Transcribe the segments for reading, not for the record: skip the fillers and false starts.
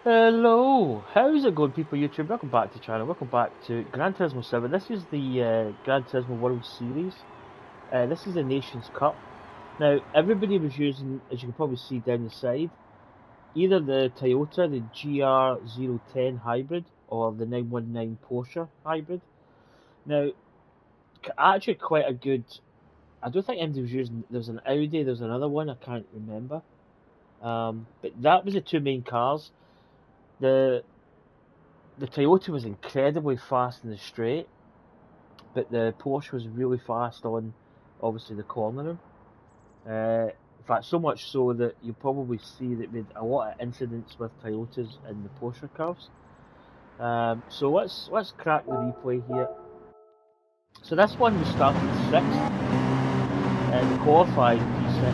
Hello, how's it going, people? YouTube, welcome back to the channel. Welcome back to Gran Turismo 7. This is the Gran Turismo World Series. This is the Nations Cup. Now, everybody was using, as you can probably see down the side, either the Toyota, the GR010 hybrid, or the 919 Porsche hybrid. Now, actually, quite a good. I don't think anybody was using. There was an Audi. There was another one. I can't remember. But that was the two main cars. The Toyota was incredibly fast in the straight, but the Porsche was really fast on, obviously, the cornering. In fact, so much so that you'll probably see that we had a lot of incidents with Toyotas in the Porsche curves. So let's crack the replay here. So this one we started 6th, and we qualified P6.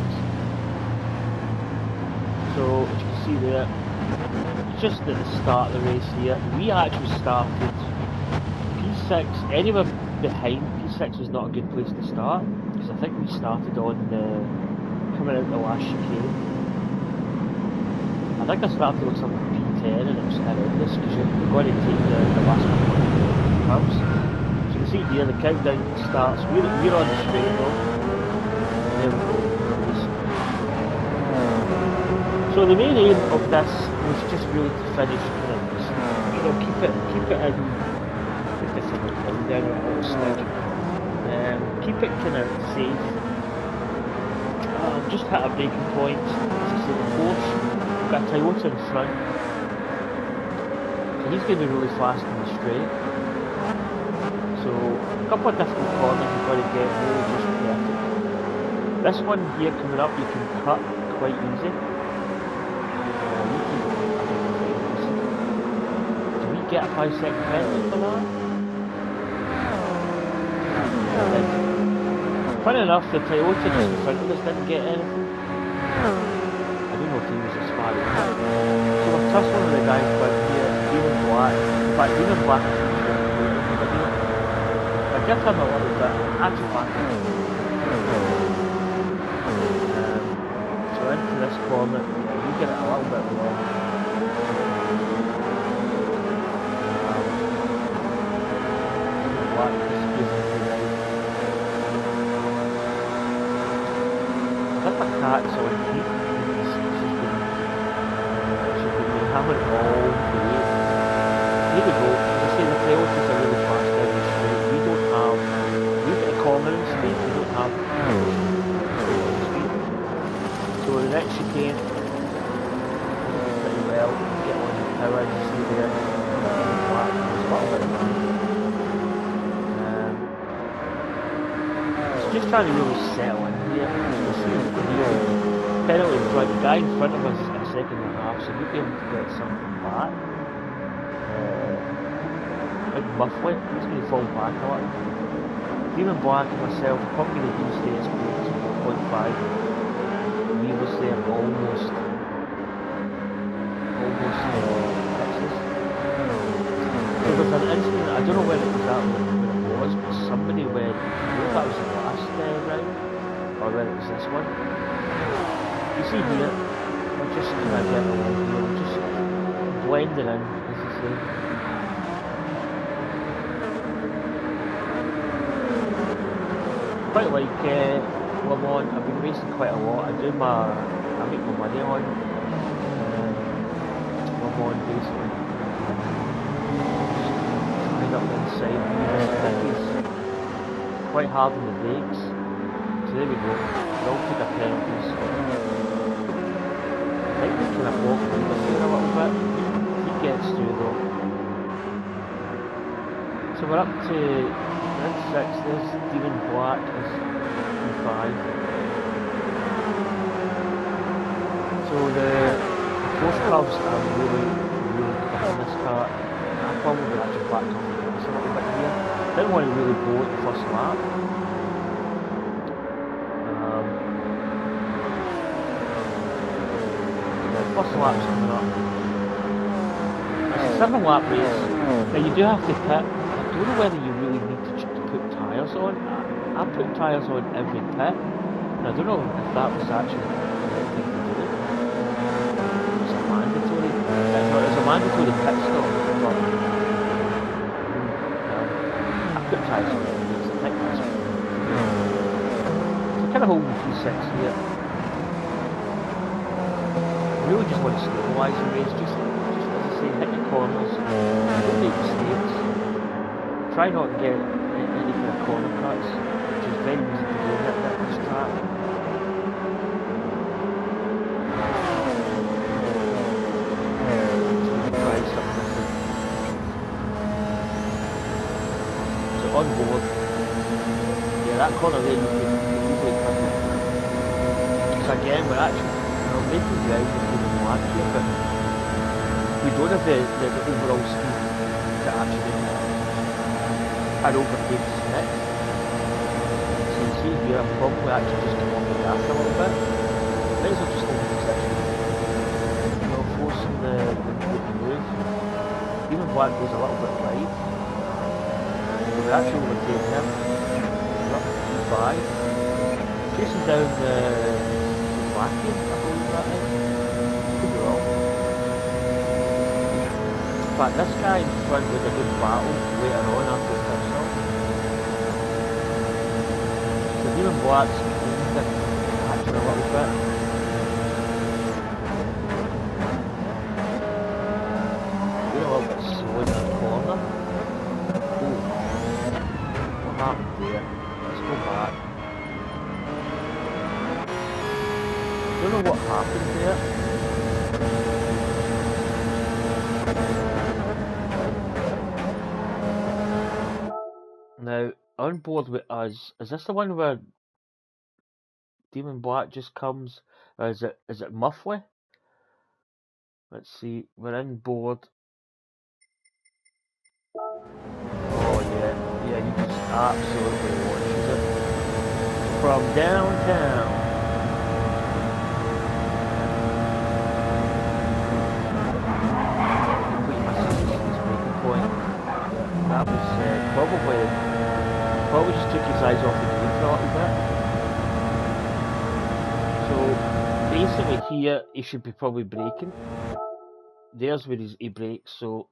So as you can see there, just at the start of the race here, we actually started P6. Anywhere behind P6 is not a good place to start, because I think we started on coming out the last chicane. I think I started with something like P10 and it was horrendous, because you're going to take the last couple of curves. So you can see here the countdown starts. We're on the straight though. There we go. So the main aim of this was just really to finish, keep it in. Keep it kind of safe. Just hit a braking point. As I say, the Porsche, we've got a Toyota in front, so he's going to be really fast in the straight. So a couple of different corners you've got to get really just perfect. This one here coming up, you can cut quite easy. Do we get a 5-second penalty for that? Funny enough, the Toyota just in front of us didn't get anything. I don't know if he was as far as that. So we're tussling with the guy in front here, Demon Black. In fact, Demon Black is I give him a little bit, actually back. So into this corner, we get it a little bit long. Black is beautifully right. The cat's on heat. She's been having all day. Here we go. As I say, the Toyotas are really fast down the straight. We don't have. We've got a cornering speed. We don't have speed. So the next chicane, pretty well. Get on the power. You see there. Black. It's a little bit of just trying to really settle in here. You see the penalty in front, the guy in front of us is a second and a half, so we'll be able to get something back. Big Muffley, he's going to fall back a lot. Demon Black and myself are probably going to do stay as close to 1.5. We was there almost Texas. There was an incident, I don't know where it was at, but somebody went, I don't know if that was the last round, or whether it was this one. You see here, we're just kind of getting along here, we're just blending in, as you say. Quite like Le Mans, I've been racing quite a lot, I make my money on Le Mans basically. Up the inside, quite hard on the brakes. So there we go. We'll take a penalty. I think we kind of walk over here a little bit. He gets through though. So we're up to round 6. There's Demon Black is P5. So the Porsche cars are really quick in this car. I probably actually back off the gas a little bit here. Didn't want to really blow at the first lap. The first lap's coming up. It's a 7-lap race. Now you do have to pit. I don't know whether you really need to put tyres on. I put tyres on every pit. And I don't know if that was actually the right thing to do. It's a mandatory. It's a mandatory pit stop, but I've got tyres on it, it's a thick pit stop. So kind of holding 3.6 here. Really just want to stabilise the race, just as I say, hit the corners, don't make mistakes, try not to get any kind of corner cuts, which is very easy to do at this track. Try something different. So on board, yeah, that corner there you can easily cut it. So again, we're actually making ground with even black here, but we don't have the overall speed to actually had overtake Smith. So you see here, I'm probably actually just come off the gas a little bit. Might as well just hold the position. You know, forcing the move. Even black goes a little bit wide. So we actually overtake him. We're up to 5. Chasing down the Blackie, I believe that is. Could be wrong. But this guy in front was a good battle later on after the pit stop. So even Black's catching a little bit. We're a little bit slow in the corner. Oh, what happened there? Let's go back. I don't know what happened there. Now, on board with us, is this the one where Demon Black just comes, or is it Muffley? Let's see, we're in board. Oh yeah, he just absolutely launches it. From downtown. That was probably just took his eyes off the game for a little bit. So basically here he should be probably braking. There's where he brakes, so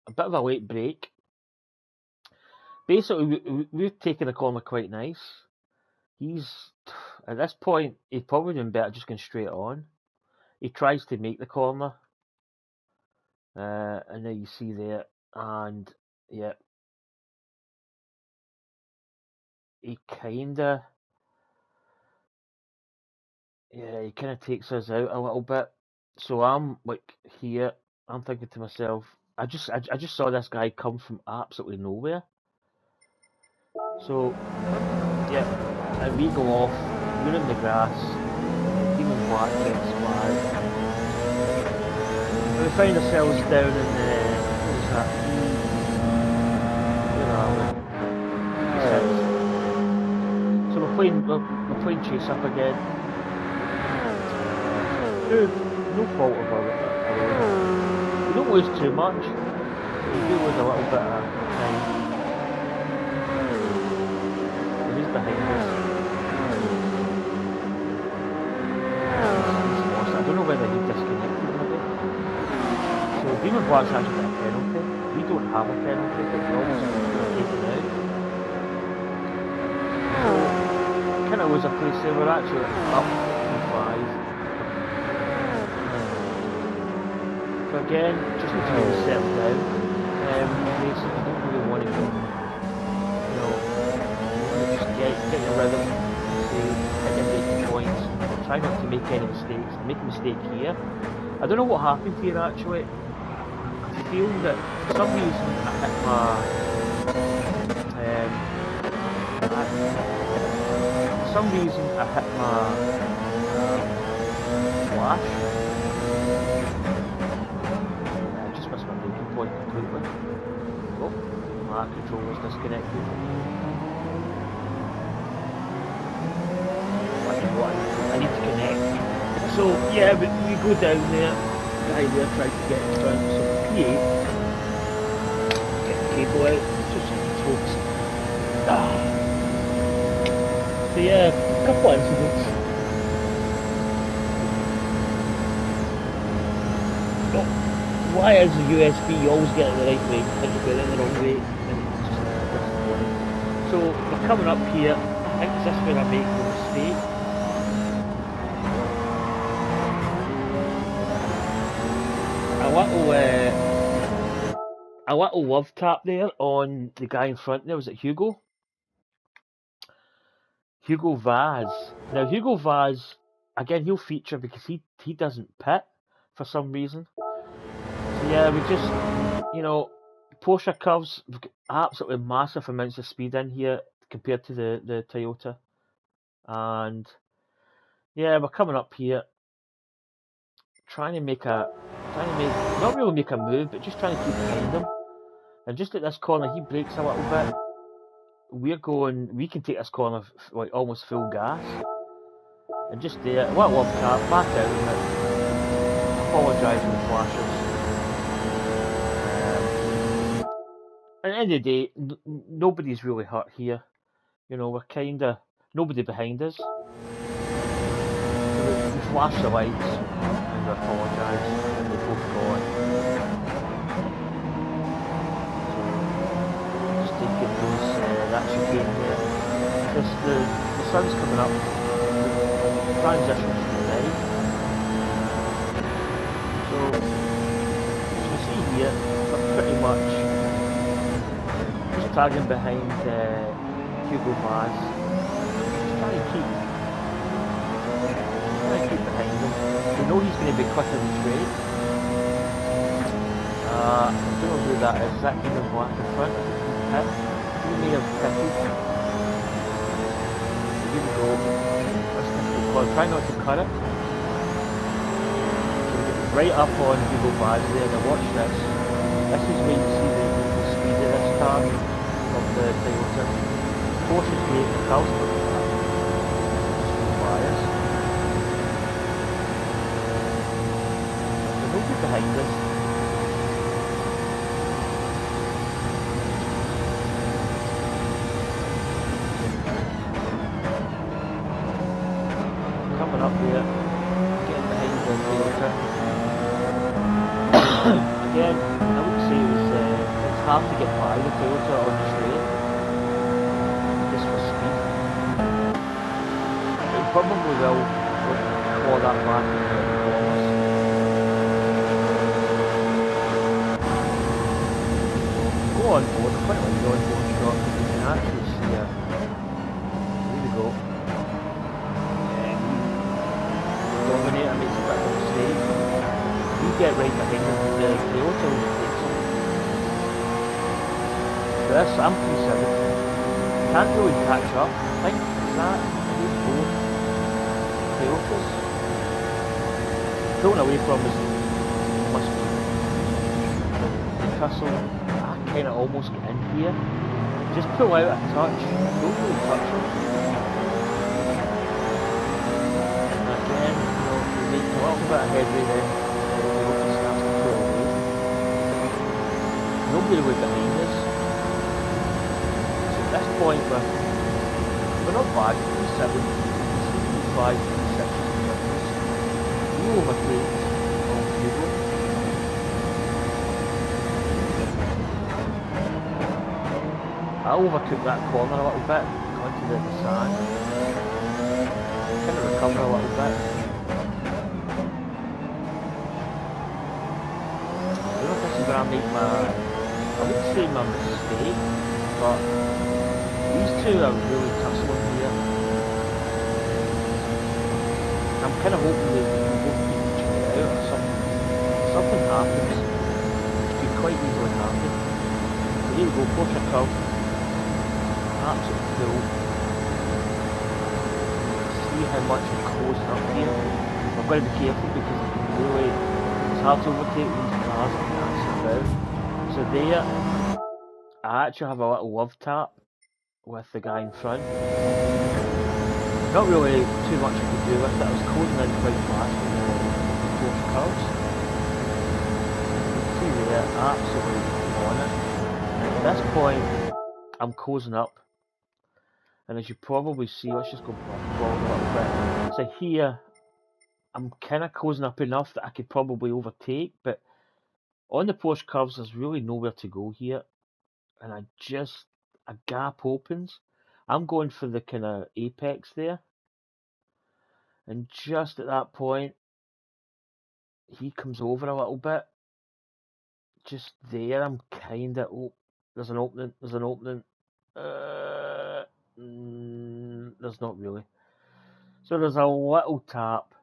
a bit of a late brake. Basically we've taken the corner quite nice. He's at this point he's probably doing better just going straight on. He tries to make the corner, and then you see there, and yeah. He kinda takes us out a little bit. So I'm like here, I'm thinking to myself, I just saw this guy come from absolutely nowhere. So yeah, and we go off, we're in the grass, even Black gets flagged. And we find ourselves down in what was that? Where are we? So we're playing chase up again. No fault of our own. We don't lose too much, but we do lose a little bit of time. So he's behind us. He's lost. I don't know whether he disconnected maybe. So Demon Black's actually got a penalty. We don't have a penalty, but we're almost taken out. Kind of was a place there, we're actually up to 5. So again, just need to really settle down. Basically, don't really want to go, you know, just get your rhythm, hit your points, try not to make any mistakes. Make a mistake here. I don't know what happened here actually. I feel that for some reason I hit my flash. I just missed my breaking point completely. Oh, my controller's disconnected. I need to connect. So yeah, but we go down there. The guy there tried to get in front. So P8, get the cable out. Just folks. So yeah, a couple of incidents. why is the USB you always get it the right way, and you get it the wrong way, and it's just disappointing. So we're coming up here. I think this is where I make the mistake. A little love tap there on the guy in front there. Was it Hugo? Hugo Vaz. Now Hugo Vaz, again, he'll feature because he doesn't pit for some reason. So yeah, we just, you know, Porsche curves, we've got absolutely massive amounts of speed in here compared to the Toyota. And yeah, we're coming up here, trying to make, not really make a move, but just trying to keep behind him. And just at this corner, he brakes a little bit. We can take this corner like almost full gas. And just there, what love tap, back out of it. Apologise for the flashes. At the end of the day, nobody's really hurt here. You know, we're kinda, nobody behind us. So we flash the lights and we apologise and we both go on. So, just taking those, that chicane there. The sun's coming up, the transition to the right. So, as you see here, we're pretty much just tagging behind Hugo Vaz. Just trying to keep behind him. We know he's going to be quicker than straight. I don't know who that is. Is that Kingdom Black in front? He may have pitted. Here we go. Let's try not to cut it. So we get right up on Hugo Vaz there. Now watch this. This is where you see the speed of this car of the Toyota. Porsche's great, the car's not bad. Just bias. So nobody behind us. Coming up here, getting behind the Toyota. Again, I would say it's hard to get by the Toyota on the straight, just for speed. It probably will claw that back in the corners. Go on board, I quite like the on board shot because you can actually see it. Here we go. Dominator makes a bit of a mistake. We get right behind him, the Toyota takes him. So this, I'm P7. Can't really catch up. I think that is both Toyotas. Pulling away from us must be the tussle. I kind of almost get in here. Just pull out a touch. Don't really touch him. And again, we make a little bit of headway then. Toyota starts to pull away. Nobody way behind us. So at this point we're not bad. 7, 5, 6. We overtake Hugo. I overtook that corner a little bit, onto the sand. Kind of recover a little bit. I don't know if this is where I make I wouldn't say my mistake, but these two are really tussling here. I'm kind of hoping they both keep each other out or something. Something happens. It could quite easily happen. So here we go, Porsche curve. Absolutely cool. See how much we're closing up here. I've got to be careful because it's hard to overtake these cars and that's about. So there, I actually have a little love tap with the guy in front. Not really too much I could do with it. I was closing in quite fast with the Porsche curves. You can see there, absolutely on it. And at this point, I'm closing up. And as you probably see, let's just go forward a little bit. So here, I'm kind of closing up enough that I could probably overtake, but On the Porsche curves, there's really nowhere to go here, and a gap opens. I'm going for the kind of apex there, and just at that point, he comes over a little bit. Just there, I'm kind of, oh, there's an opening, there's not really. So there's a little tap.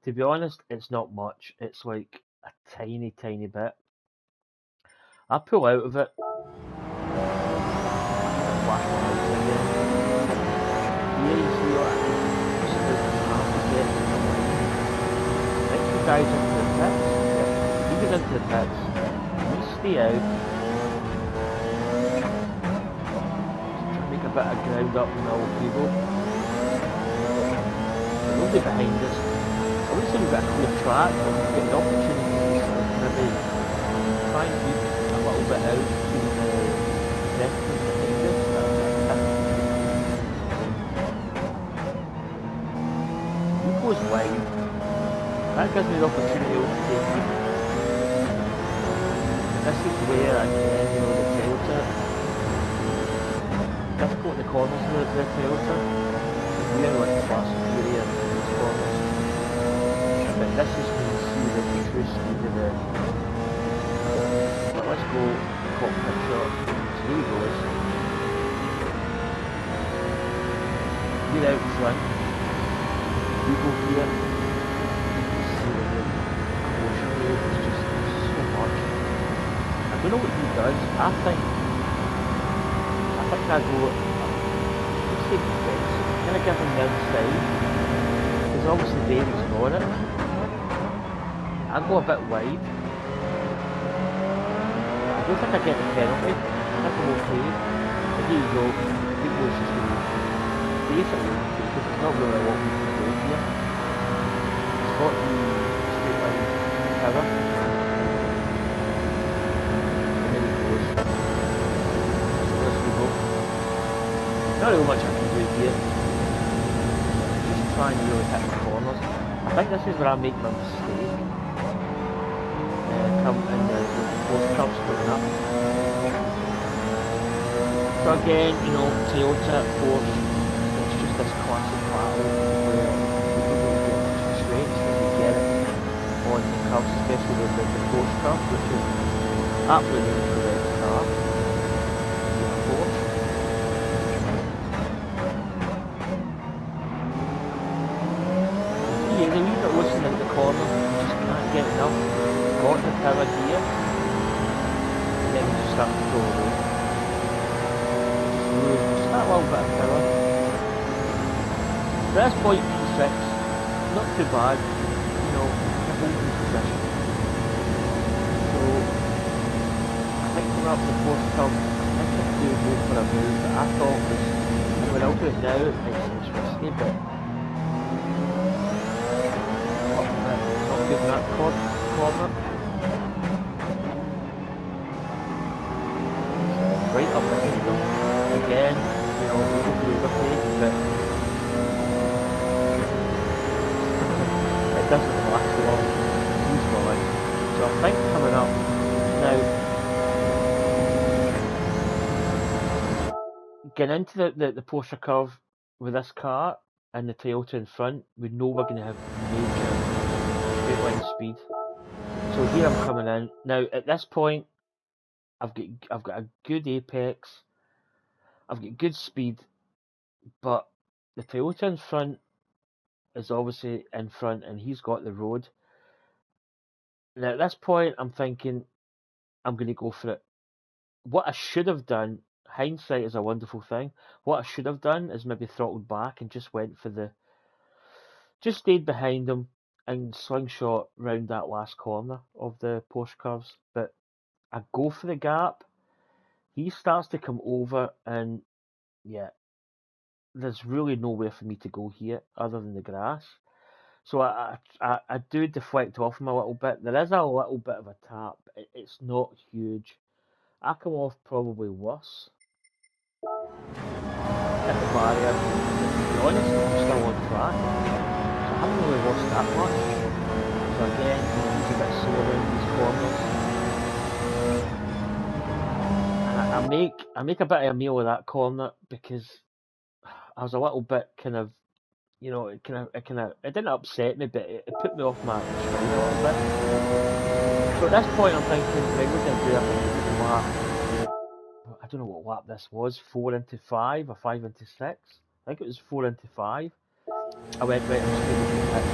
To be honest, it's not much. It's like a tiny, tiny bit. I pull out of it. Flash my lights again. Here you see what just about half a bit. Next he dives into the pits. Yep. He goes into the pits. We stay out. Just make a bit of ground up in the old people. Nobody behind us. I wouldn't say we've got a clear track, but we've got the opportunity to maybe try and beat a little bit out between the sections behind us. He goes wide. That gives me the opportunity to overtake him. This is where again, you know, the Toyota. Difficult in the corners of the Toyota. Really like far superior in these corners. But this is when you see the true speed of the... But let's go cockpit shot. So here he goes. We're out front. We go here. You can see the caution rate is just so much. I don't know what he does. I think I go... Let's say defensive. Kind of give him the inside. Because obviously Davy's got it. I go a bit wide. I don't think I get the penalty. I think I'm okay. But here you go. People is just going to basically because it's not really what we can do here. It's got the straight line cover. And then he goes. So this we go. Not really much I can do here. Just try and really hit the corners. I think this is where I make my mistake. Come in the post curves coming up. So again, you know, Toyota, Porsche, it's just this classic battle where you don't really get much straight, but you get it on the curves, especially the Porsche curve, which is absolutely the correct car. Porsche. So yeah, the wee bit loosened in the corner, just can't get enough. Got the power here, and then we just start to go away. Just that little bit of power. So that's 0.6, not too bad, you know, a holding position. So, I think coming up the fourth curve, I think I do go for a move that I thought was, and when I'll do it now, it might seem risky, but not good in that corner. Right up behind them. Again, you know, we will be overtake, but it doesn't last long. He's going. So I think coming up now, getting into the Porsche curve with this car and the Toyota in front, we know we're going to have major straight line speed. So here I'm coming in. Now at this point, I've got a good apex, I've got good speed, but the Toyota in front is obviously in front and he's got the road. Now at this point I'm thinking I'm going to go for it. What I should have done, hindsight is a wonderful thing, what I should have done is maybe throttled back and just went for just stayed behind him and slingshot round that last corner of the Porsche curves, but I go for the gap. He starts to come over, and yeah, there's really nowhere for me to go here other than the grass. So I do deflect off him a little bit. There is a little bit of a tap. It's not huge. I come off probably worse at the barrier. To be honest, I'm still on track. So I haven't really lost that much. So again, he's a bit slower in these corners. I make a bit of a meal of that corner because I was a little bit kind of, you know, it didn't upset me, but it put me off my stride a little bit. So at this point, I'm thinking, right, what did I do? I think it was a lap. I don't know what lap this was, 4 into 5 or 5 into 6. I think it was 4 into 5. I went, right, I'm just going to pit.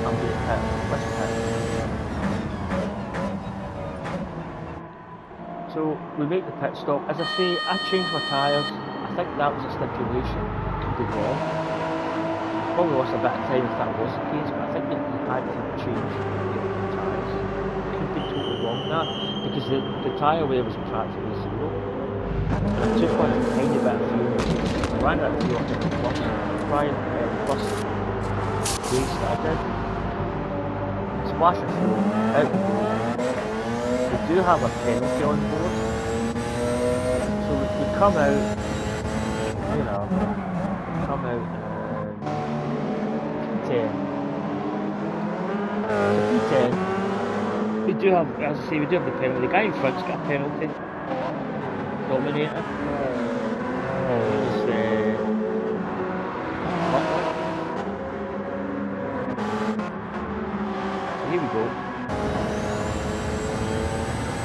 I'm going to pit. Let's pit. So we make the pit stop. As I say, I changed my tyres. I think that was a stipulation. I could be wrong. Probably lost a bit of time if that was the case, but I think that you had to change the tyres. Could be totally wrong now, because the tyre wear was practically zero. And I took on a tiny bit of fuel. I ran out of fuel on the plus race that I did. Splash of fuel, out the door. We do have a penalty on board. So we come out, you know, come out P10. So P10, we do have, as I say, we do have the penalty. The guy in front's got a penalty. Dominator. So here we go.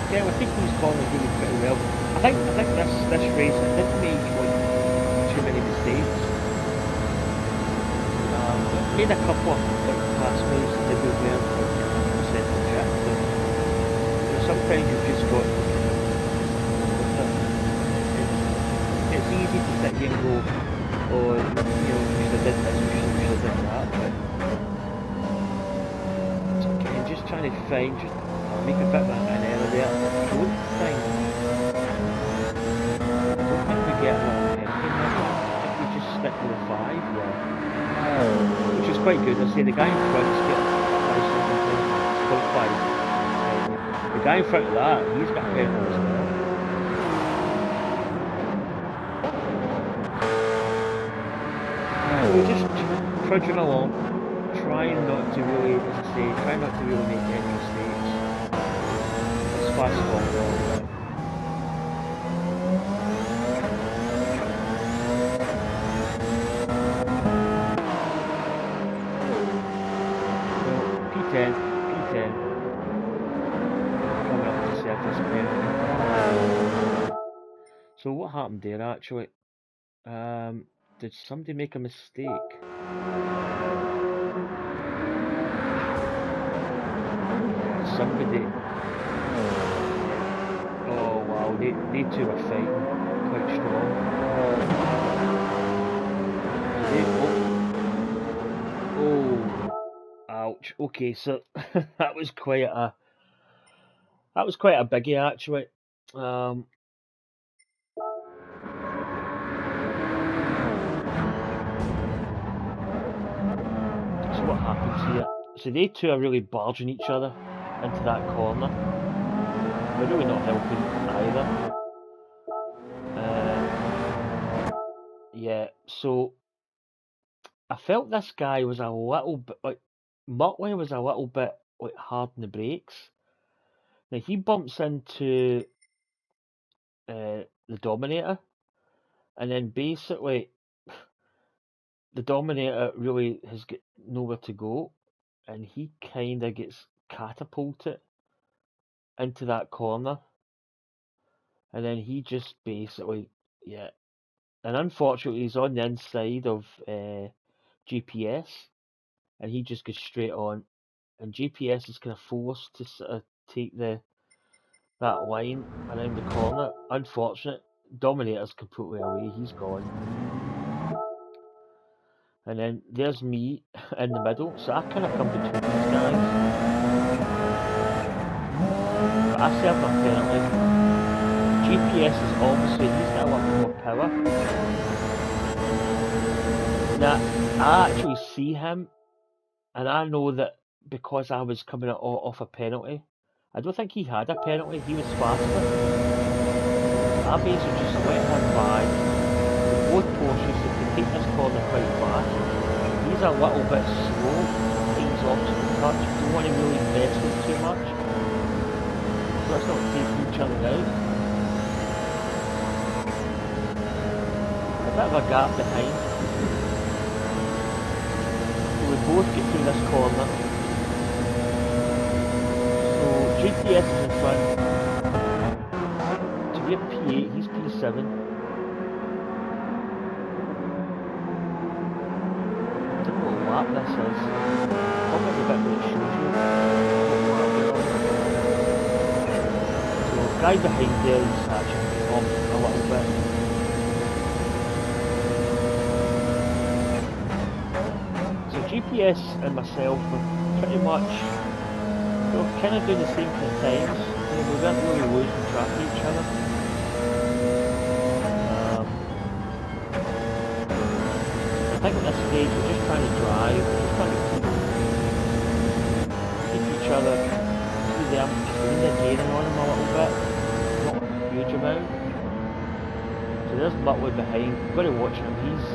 Yeah, we're taking these corners really pretty well. I think this race I didn't make too many mistakes. Made a couple of past moves that maybe weren't central check. Sometimes you've just got to, it's easy to sit here and go, oh, you know, we should have did this, we should have done that, but again, just trying to find, make a bit of an error there. I don't think we get that penalty. I think we just stick to the 5 there, which is quite good. I say the guy in front's got 5. The guy in front of that, he's got a penalty as well. We're just trudging along, trying not to really, as I say, trying not to really make any mistakes. Let's fast forward all the way. So, P10, coming up to surface penalty. So what happened there actually? Did somebody make a mistake? Yeah, somebody. Oh wow, they two are fighting quite strong. Oh, ouch. Okay, so that was quite a biggie actually. So what happens here? So they two are really barging each other into that corner. They're really not helping either. Yeah, so I felt this guy was a little bit like Muttley was a little bit like hard on the brakes. Now he bumps into the Dominator, and then basically the Dominator really has got nowhere to go, and he kind of gets catapulted into that corner, and then he just basically, yeah, and unfortunately he's on the inside of GPS, and he just goes straight on, and GPS is kind of forced to sort of take that line around the corner. Unfortunate, Dominator's completely away, he's gone. And then there's me in the middle, so I kind of come between these guys. But I served a penalty. GPS is obviously, he's got a lot more power. Now, I actually see him, and I know that because I was coming off a penalty, I don't think he had a penalty, he was faster. I basically just let him by. Both Porsches, so to take this corner quite fast. He's a little bit slow, he's off to the touch, don't want to really mess with too much. So let's not take each other out. bit of a gap behind. So we both get through this corner. So GTS is in front. To be a P8, he's P7. I don't know what lap this is. Probably the bit where it shows you. So guy behind there is actually off a little bit. GPS and myself were pretty much kind of doing the same kind of times. We weren't really losing track of each other. I think at this stage we're just trying to drive, we're just trying to keep each other through them, kind of gaining on them a little bit, not a huge amount. So there's Butler behind, we've got to watch him, he's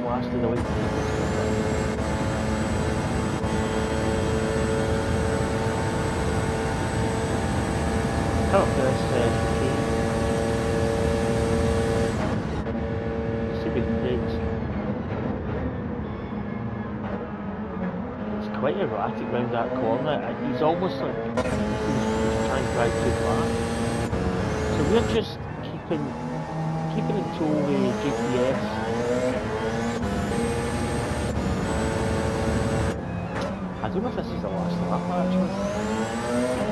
blasted away from the come up to this chicane. Stupid brakes. It's quite erratic round that corner. He's almost like he's trying to drive too fast. So we're just keeping in tow with GPS. I don't know if this is the last lap actually.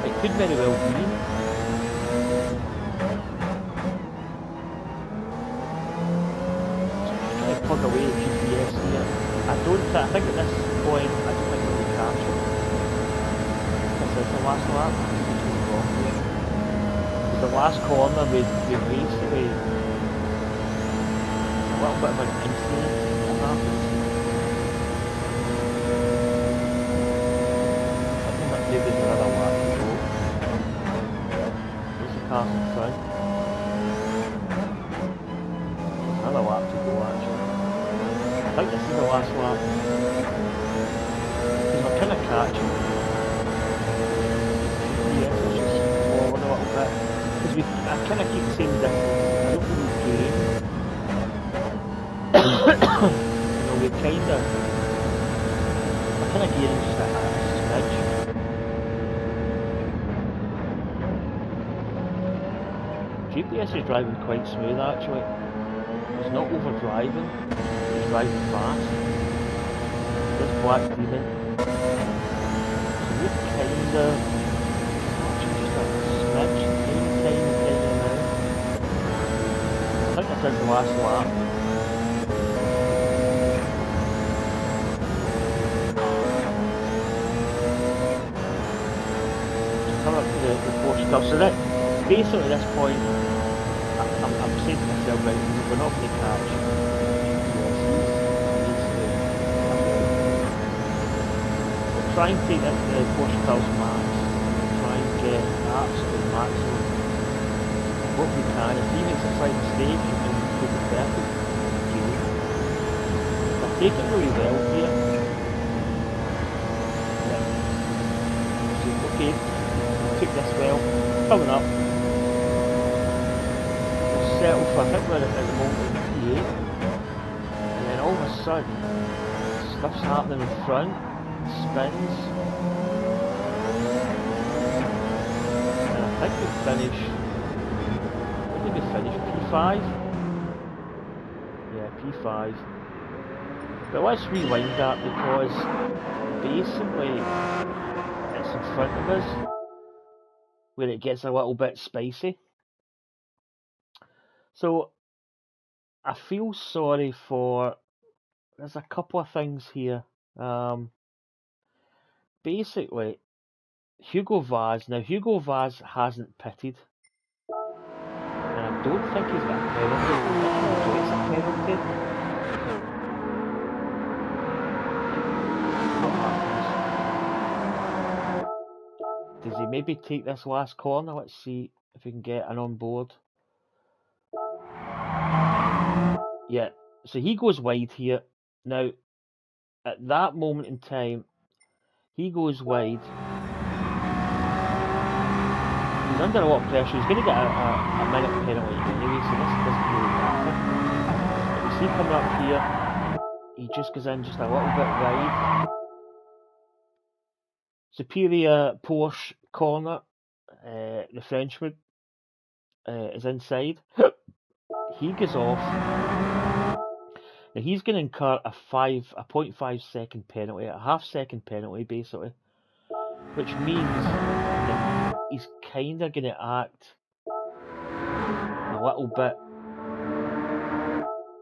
It could very well be. Plug away the GPS here. I think at this point, I don't think we'll be captured. This is the last lap. The last corner, we basically, a little bit of an incident that happens. I think that maybe there's another lap to go. There's the car in front. There's another lap to go actually. I think this is the last lap. Because we're kind of catching. Yeah, let's just forward a little bit. Because I kind of keep the same distance. I don't really gain. We kind of... We're kind of gaining just a smidge. GPS is driving quite smooth actually. He's not over driving. Driving fast. This black demon. So we're kinda just a smidge, tiny amount. I think this is the last lap. So coming up to the Porsche Cup. So that basically at this point I'm saying to myself, right, we're not going to catch. Try and take the Porsche Pulse max, try and get absolute maximum what we can. If he makes a slight mistake, you can take it perfect. They're taking really well here. Yeah. So, okay, took this well. Coming up, we'll settle for, I think we're at the moment in P8. And then all of a sudden, stuff's happening in front. Spins, and I think we finish. Where did we finish? P5? Yeah, P5. But let's rewind that because basically it's in front of us where it gets a little bit spicy. So I feel sorry for. There's a couple of things here. Basically, Hugo Vaz. Now, Hugo Vaz hasn't pitted. And I don't think he's got a penalty. It's a penalty. What happens? Does he maybe take this last corner? Let's see if we can get an on board. Yeah, so he goes wide here. Now, at that moment in time, he goes wide. He's under a lot of pressure. He's going to get a minute penalty anyway, so this doesn't really matter. But See coming up here, he just goes in just a little bit wide. Superior Porsche corner, the Frenchman is inside. He goes off. Now he's going to incur a 0.5 second penalty, a half-second penalty basically, which means that he's kind of going to act a little bit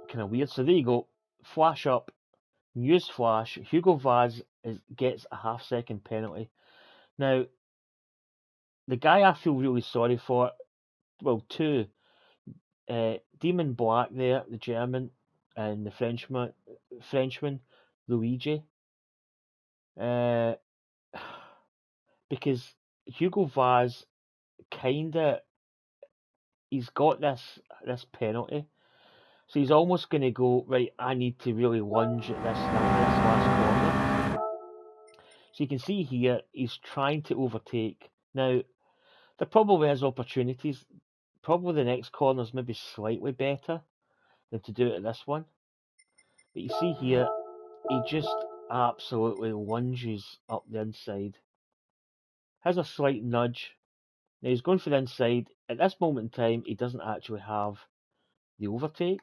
kind of weird. So there you go, flash up, news flash. Hugo Vaz gets a half-second penalty. Now, the guy I feel really sorry for, well, two, Demon Black there, the German, and the Frenchman, Luigi. Because Hugo Vaz kinda, he's got this penalty, so he's almost going to go, right, I need to really lunge at this last corner. So you can see here, he's trying to overtake. Now, there probably is opportunities. Probably the next corner is maybe slightly better than to do it at this one. But you see here, he just absolutely lunges up the inside. Has a slight nudge. Now he's going for the inside. At this moment in time, he doesn't actually have the overtake.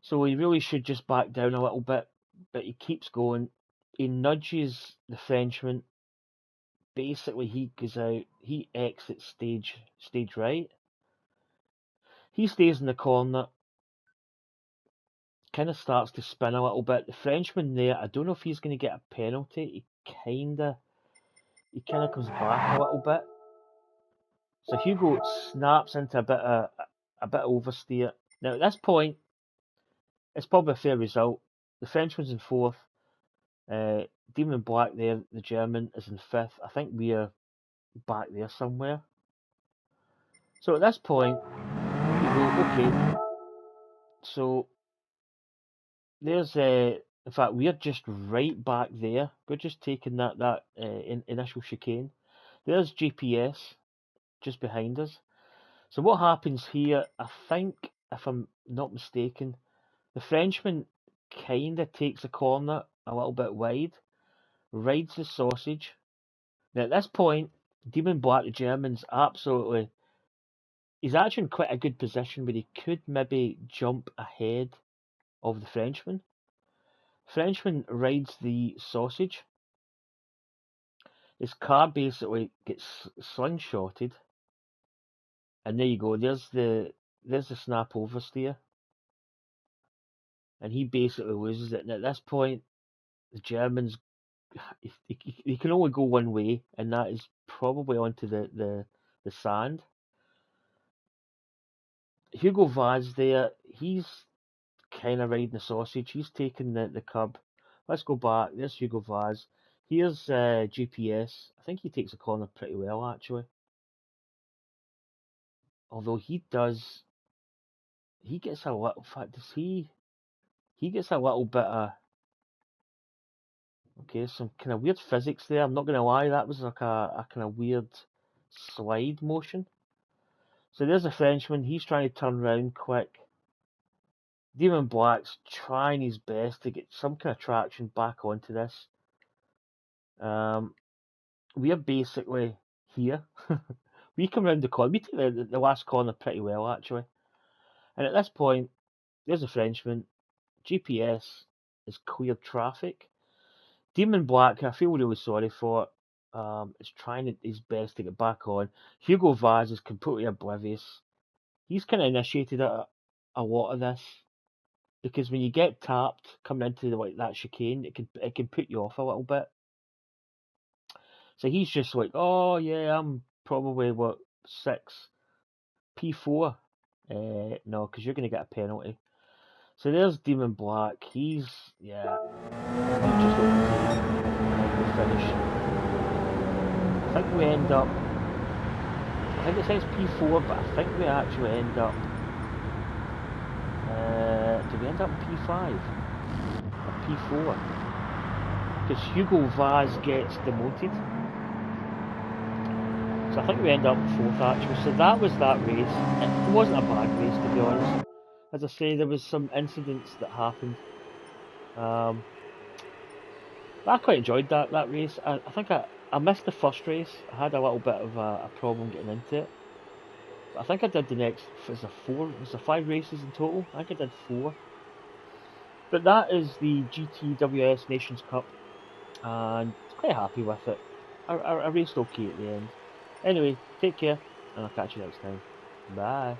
So he really should just back down a little bit. But he keeps going. He nudges the Frenchman. Basically, he goes out. He exits stage right. He stays in the corner. Kind of starts to spin a little bit. The Frenchman there, I don't know if he's going to get a penalty. He kind of comes back a little bit. So Hugo snaps into a bit of oversteer. Now at this point, it's probably a fair result. The Frenchman's in fourth. Demon Black there, the German, is in fifth. I think we're back there somewhere. So at this point, you go, okay. So there's in fact, we're just right back there. We're just taking that initial chicane. There's GPS just behind us. So what happens here, I think, if I'm not mistaken, the Frenchman kind of takes a corner a little bit wide, rides the sausage. Now at this point, Demon Black, the German's absolutely, he's actually in quite a good position where he could maybe jump ahead of the Frenchman. Frenchman rides the sausage. His car basically gets slingshotted. And there you go, there's the snap oversteer. And he basically loses it. And at this point, the Germans, he can only go one way, and that is probably onto the sand. Hugo Vaz there, he's kind of riding the sausage. He's taking the curb. Let's go back. There's Hugo Vaz. Here's GPS. I think he takes a corner pretty well, actually. Although he gets a little, in fact, does he gets a little bit of, okay, some kind of weird physics there. I'm not going to lie, that was like a kind of weird slide motion. So there's a Frenchman. He's trying to turn around quick. Demon Black's trying his best to get some kind of traction back onto this. We are basically here. We come around the corner. We take the last corner pretty well, actually. And at this point, there's a Frenchman. GPS is cleared traffic. Demon Black, I feel really sorry for, is trying his best to get back on. Hugo Vaz is completely oblivious. He's kind of initiated a lot of this, because when you get tapped coming into that chicane, it can put you off a little bit. So he's just like, oh yeah, I'm probably what, 6 P4. No, because you're going to get a penalty. So there's Demon Black. He's just overtaken the finish. I think we end up, I think it says P4, but I think we actually end up, did we end up P5 or P4? Because Hugo Vaz gets demoted. So I think we end up 4th actually. So that was that race. It wasn't a bad race, to be honest. as I say, there was some incidents that happened. Um, but I quite enjoyed that race. I think I missed the first race. I had a little bit of a problem getting into it. But I think I did the next. Was there four? Was there 5 races in total? I think I did 4. But that is the GTWS Nations Cup, and quite happy with it. I raced okay at the end. Anyway, take care, and I'll catch you next time. Bye.